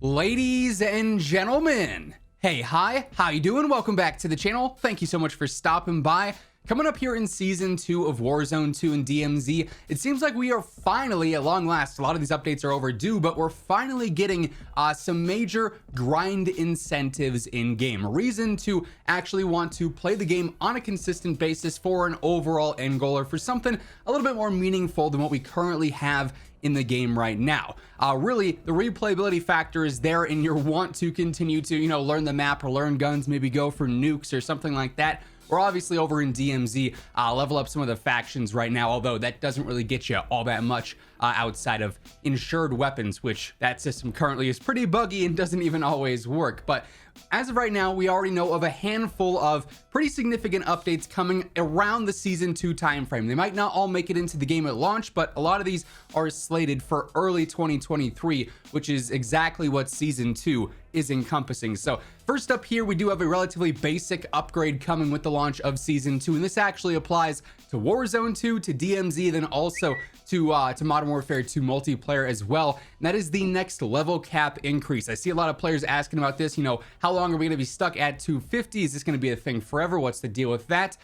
Ladies and gentlemen, hey, hi, how you doing? Welcome back to the channel. Thank you so much for stopping by. Coming up here in Season 2 of Warzone 2 and DMZ, it seems like we are finally, at long last, a lot of these updates are overdue, but we're finally getting some major grind incentives in-game. A reason to actually want to play the game on a consistent basis for an overall end goal, or for something a little bit more meaningful than what we currently have in the game right now. Really, the replayability factor is there, and you want to continue to, learn the map or learn guns, maybe go for nukes or something like that. We're obviously over in DMZ, level up some of the factions right now, although that doesn't really get you all that much outside of insured weapons, which that system currently is pretty buggy and doesn't even always work. But as of right now, we already know of a handful of pretty significant updates coming around the Season 2 timeframe. They might not all make it into the game at launch, but a lot of these are slated for early 2023, which is exactly what Season 2 is encompassing. So first up here, we do have a relatively basic upgrade coming with the launch of Season 2, and this actually applies to Warzone 2, to DMZ, then also to Modern Warfare 2 multiplayer as well, and that is the next level cap increase. I see a lot of players asking about this, how long are we going to be stuck at 250? Is this going to be a thing forever? What's the deal with that?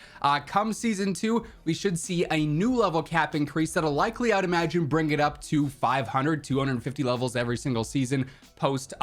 Come Season 2, we should see a new level cap increase that'll likely, I'd imagine, bring it up to 500, 250 levels every single season post,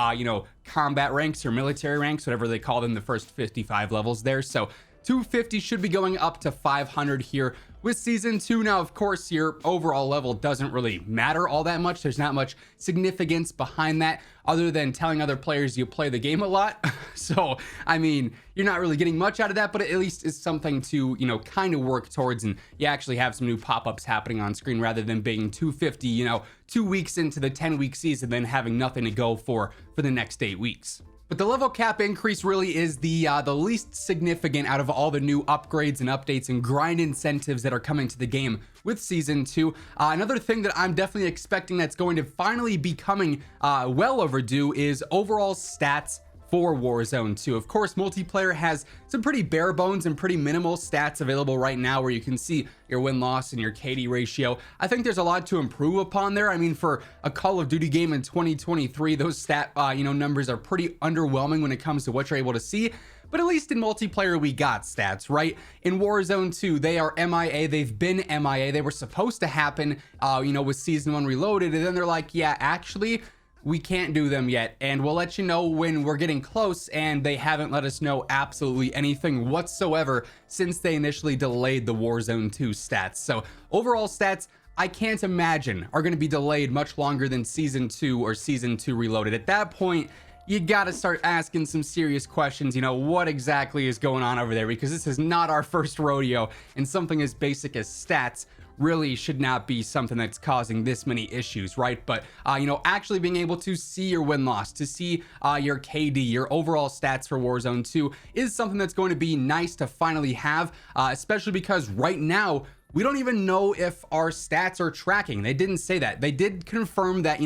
combat ranks or military ranks, whatever they call them, the first 55 levels there. So 250 should be going up to 500 here with Season 2. Now, of course, your overall level doesn't really matter all that much. There's not much significance behind that other than telling other players you play the game a lot. So, I mean, you're not really getting much out of that, but at least it's something to, kind of work towards, and you actually have some new pop-ups happening on screen rather than being 250, 2 weeks into the 10-week season, then having nothing to go for the next 8 weeks. But the level cap increase really is the least significant out of all the new upgrades and updates and grind incentives that are coming to the game with Season 2. Another thing that I'm definitely expecting that's going to finally be coming well overdue is overall stats for Warzone 2. Of course, multiplayer has some pretty bare bones and pretty minimal stats available right now, where you can see your win-loss and your KD ratio. I think there's a lot to improve upon there. I mean, for a Call of Duty game in 2023, those stat numbers are pretty underwhelming when it comes to what you're able to see. But at least in multiplayer, we got stats, right? In Warzone 2, they are MIA. They've been MIA. They were supposed to happen, with Season 1 Reloaded, and then they're like, yeah, actually, we can't do them yet, and we'll let you know when we're getting close, and they haven't let us know absolutely anything whatsoever since they initially delayed the Warzone 2 stats. So overall stats, I can't imagine, are going to be delayed much longer than Season 2 or Season 2 Reloaded. At that point, you gotta start asking some serious questions, what exactly is going on over there, because this is not our first rodeo, and something as basic as stats really should not be something that's causing this many issues, right? But actually being able to see your win-loss, to see your KD, your overall stats for Warzone 2 is something that's going to be nice to finally have, especially because right now we don't even know if our stats are tracking. They didn't say that. They did confirm that,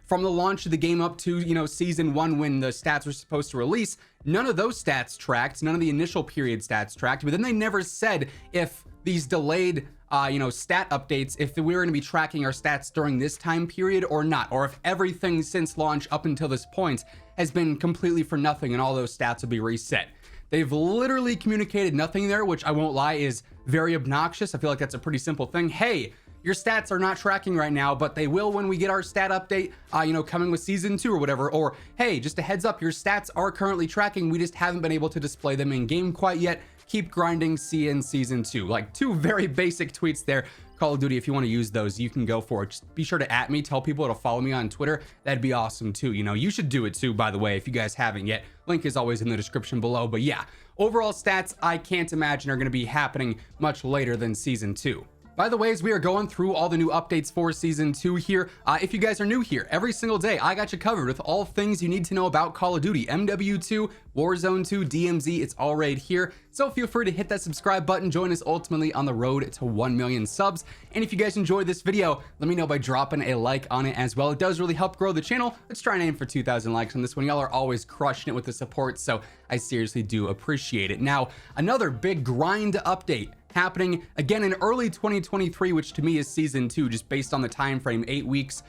from the launch of the game up to, Season 1 when the stats were supposed to release, none of those stats tracked, none of the initial period stats tracked, but then they never said if these delayed stat updates, if we were going to be tracking our stats during this time period or not, or if everything since launch up until this point has been completely for nothing and all those stats will be reset. They've literally communicated nothing there, which I won't lie is very obnoxious. I feel like that's a pretty simple thing. Hey, your stats are not tracking right now, but they will when we get our stat update, coming with Season 2 or whatever. Or, hey, just a heads up, your stats are currently tracking. We just haven't been able to display them in game quite yet. Keep grinding, see in Season 2. Like, two very basic tweets there. Call of Duty, if you want to use those, you can go for it. Just be sure to @me, tell people to follow me on Twitter. That'd be awesome too. You should do it too, by the way, if you guys haven't yet. Link is always in the description below. But yeah, overall stats, I can't imagine are going to be happening much later than Season 2. By the way, as we are going through all the new updates for Season 2 here, if you guys are new here, every single day I got you covered with all things you need to know about Call of Duty, MW2, Warzone 2, DMZ, it's all right here. So feel free to hit that subscribe button, join us ultimately on the road to 1 million subs. And if you guys enjoyed this video, let me know by dropping a like on it as well. It does really help grow the channel. Let's try and aim for 2,000 likes on this one. Y'all are always crushing it with the support, so I seriously do appreciate it. Now, another big grind update happening again in early 2023, which to me is season 2, just based on the time frame, 8 weeks,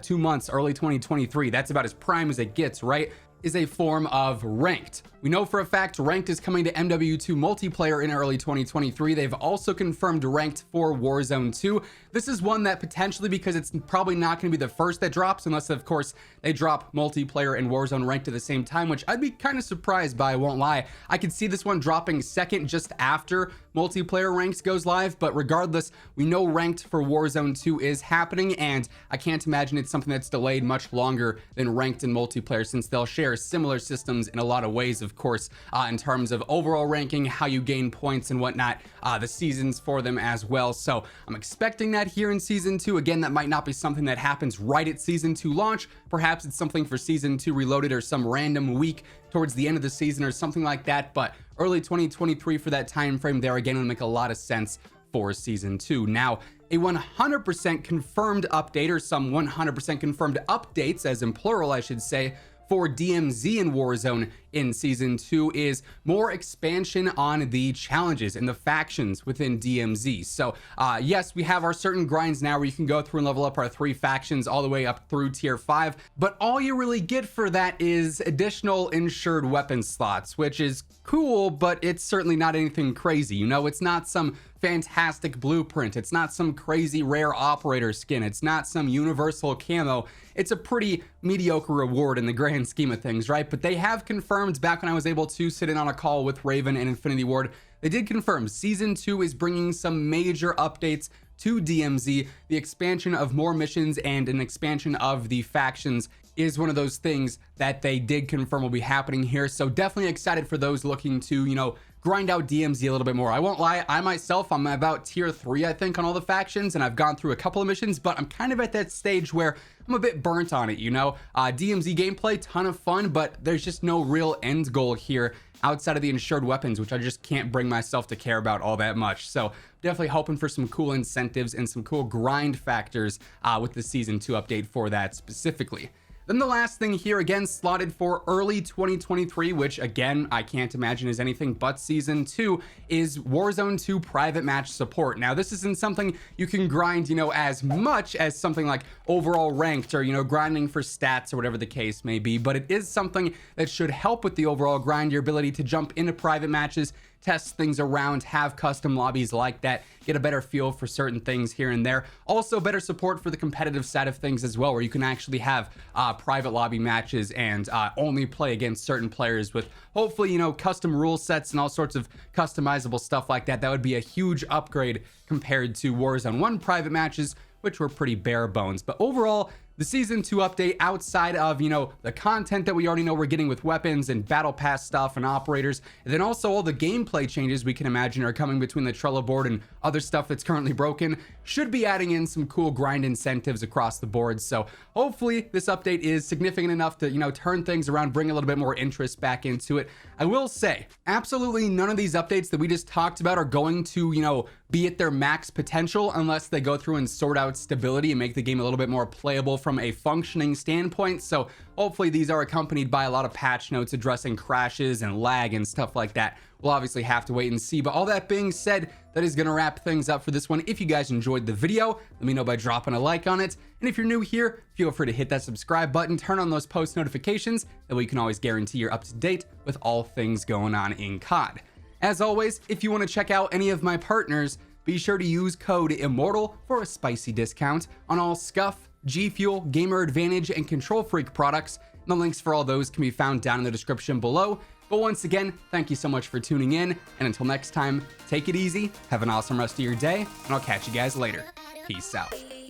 2 months, early 2023. That's about as prime as it gets, right? Is a form of ranked. We know for a fact ranked is coming to MW2 multiplayer in early 2023. They've also confirmed ranked for Warzone 2. This is one that potentially, because it's probably not going to be the first that drops, unless of course they drop multiplayer and Warzone ranked at the same time, which I'd be kind of surprised by, I won't lie. I could see this one dropping second just after multiplayer ranks goes live, but regardless, we know ranked for Warzone 2 is happening, and I can't imagine it's something that's delayed much longer than ranked in multiplayer, since they'll share similar systems in a lot of ways, of course, in terms of overall ranking, how you gain points and whatnot, the seasons for them as well. So I'm expecting that here in season 2. Again, that might not be something that happens right at season 2 launch. Perhaps it's something for season 2 reloaded, or some random week towards the end of the season or something like that. But early 2023 for that time frame there, again, would make a lot of sense for season 2. Now, a 100% confirmed update, or some 100% confirmed updates, as in plural, I should say, for DMZ in Warzone in season 2 is more expansion on the challenges and the factions within DMZ. So yes, we have our certain grinds now where you can go through and level up our 3 factions all the way up through tier 5, but all you really get for that is additional insured weapon slots, which is cool, but it's certainly not anything crazy. You know, it's not some fantastic blueprint, it's not some crazy rare operator skin, it's not some universal camo. It's a pretty mediocre reward in the grand scheme of things, right? But they have confirmed, back when I was able to sit in on a call with Raven and Infinity Ward, they did confirm season 2 is bringing some major updates to DMZ. The expansion of more missions and an expansion of the factions is one of those things that they did confirm will be happening here. So definitely excited for those looking to, you know, grind out DMZ a little bit more. I won't lie, I myself, I'm about tier 3, I think, on all the factions, and I've gone through a couple of missions, but I'm kind of at that stage where I'm a bit burnt on it, you know? DMZ gameplay, ton of fun, but there's just no real end goal here outside of the insured weapons, which I just can't bring myself to care about all that much. So definitely hoping for some cool incentives and some cool grind factors with the season 2 update for that specifically. Then the last thing here, again, slotted for early 2023, which again, I can't imagine is anything but season 2, is Warzone 2 private match support. Now, this isn't something you can grind, you know, as much as something like overall ranked, or, you know, grinding for stats or whatever the case may be, but it is something that should help with the overall grind, your ability to jump into private matches, test things around, have custom lobbies like that, get a better feel for certain things here and there. Also better support for the competitive side of things as well, where you can actually have private lobby matches and only play against certain players with hopefully, you know, custom rule sets and all sorts of customizable stuff like that. That would be a huge upgrade compared to Warzone 1 private matches, which were pretty bare bones. But overall, the season 2 update, outside of, you know, the content that we already know we're getting with weapons and battle pass stuff and operators, and then also all the gameplay changes we can imagine are coming between the Trello board and other stuff that's currently broken, should be adding in some cool grind incentives across the board. So hopefully this update is significant enough to, you know, turn things around, bring a little bit more interest back into it. I will say, absolutely none of these updates that we just talked about are going to, you know, be at their max potential unless they go through and sort out stability and make the game a little bit more playable from a functioning standpoint. So hopefully these are accompanied by a lot of patch notes addressing crashes and lag and stuff like that. We'll obviously have to wait and see. But all that being said, that is going to wrap things up for this one. If you guys enjoyed the video, let me know by dropping a like on it. And if you're new here, feel free to hit that subscribe button, turn on those post notifications, that way you can always guarantee you're up to date with all things going on in COD. As always, if you want to check out any of my partners, be sure to use code WhosImmortal for a spicy discount on all Scuff, G Fuel, Gamer Advantage, and Control Freak products. And the links for all those can be found down in the description below. But once again, thank you so much for tuning in, and until next time, take it easy, have an awesome rest of your day, and I'll catch you guys later. Peace out.